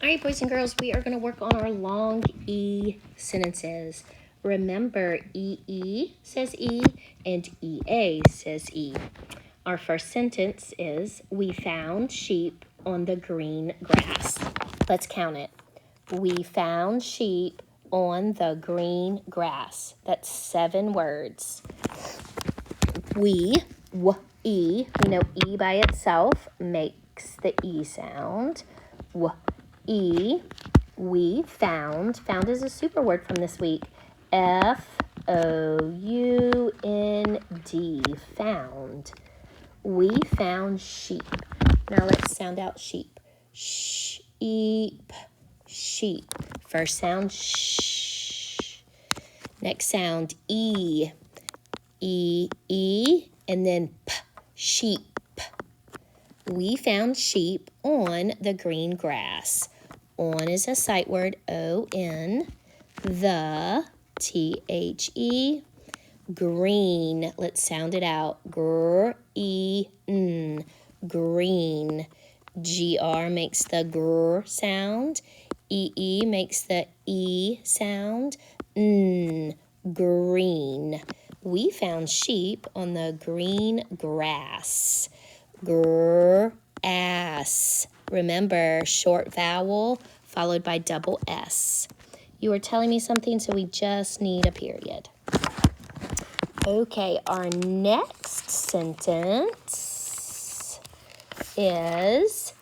All right, boys and girls, we are going to work on our long E sentences. Remember, EE says E and EA says E. Our first sentence is, we found sheep on the green grass. Let's count it. We found sheep on the green grass. That's 7 words. We know E by itself makes the E sound. E, we found. Found is a super word from this week. Found, found. We found sheep. Now let's sound out sheep. Sheep, sheep. First sound, sh. Next sound, E. E, and then p, sheep. We found sheep on the green grass. On is a sight word, O-N. The, T-H-E. Green, let's sound it out. Gr-E-N, green. G-R makes the gr sound. E-E makes the E sound. N, green. We found sheep on the green grass. Gr-ass. Remember, short vowel followed by double S. You were telling me something, so we just need a period. Okay, our next sentence is,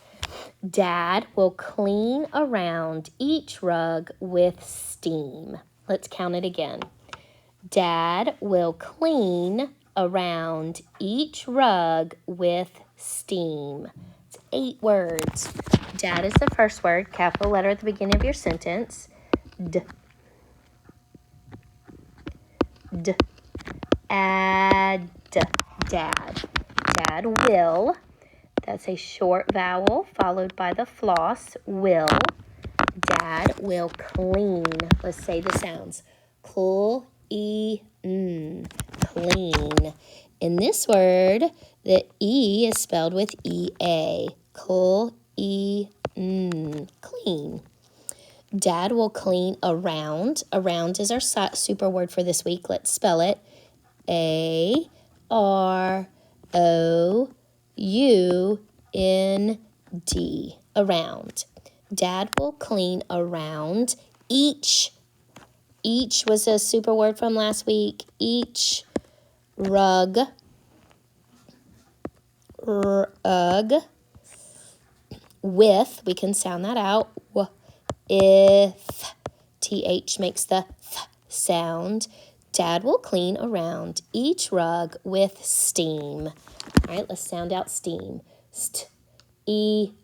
Dad will clean around each rug with steam. Let's count it again. Dad will clean around each rug with steam. It's 8 words. Dad is the first word, capital letter at the beginning of your sentence. D. D. Add. Dad. Dad will. That's a short vowel followed by the floss, will. Dad will clean. Let's say the sounds. Clean. Clean. In this word, the E is spelled with E-A. Clean. Clean. Dad will clean around. Around is our super word for this week. Let's spell it. A-R-O-U-N-D. Around. Dad will clean around each. Each was a super word from last week. Each rug. Rug. With, we can sound that out. If. TH makes the th sound. Dad will clean around each rug with steam. All right, let's sound out steam. Steam.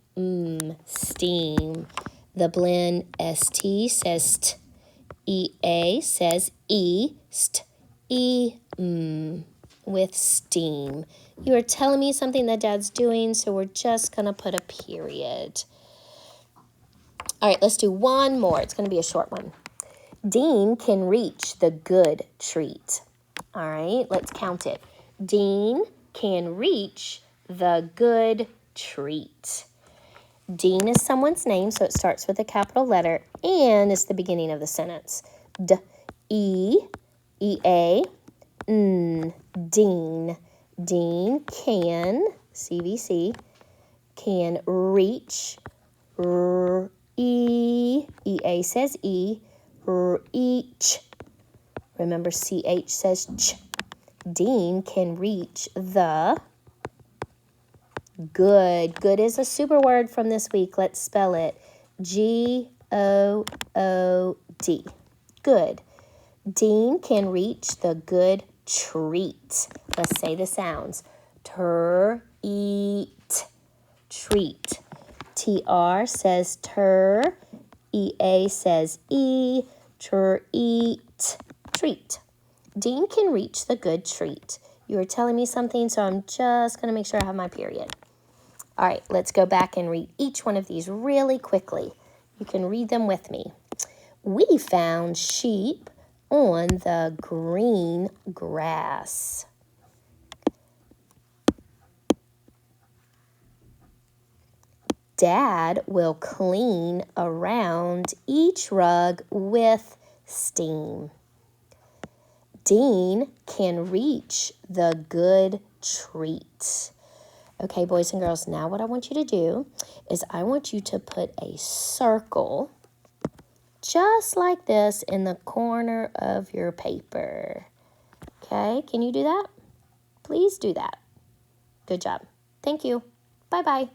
The blend ST says st. EA says E. With steam. You are telling me something that Dad's doing, so we're just going to put a period. All right, let's do one more. It's going to be a short one. Dean can reach the good treat. All right, let's count it. Dean can reach the good treat. Dean is someone's name, so it starts with a capital letter and is the beginning of the sentence. D-E-E-A, Dean. Dean can, CVC, can reach, E-A says E, reach. Remember, CH says ch. Dean can reach the good. Good is a super word from this week. Let's spell it. G-O-O-D. Good. Dean can reach the good treat. Let's say the sounds. Eat. Treat. T-R says ter. E-A says E. Eat. Treat. Dean can reach the good treat. You were telling me something, so I'm just going to make sure I have my period. All right, let's go back and read each one of these really quickly. You can read them with me. We found sheep on the green grass. Dad will clean around each rug with steam. Dean can reach the good treat. Okay, boys and girls, now what I want you to do is I want you to put a circle just like this in the corner of your paper. Okay, can you do that? Please do that. Good job. Thank you. Bye-bye.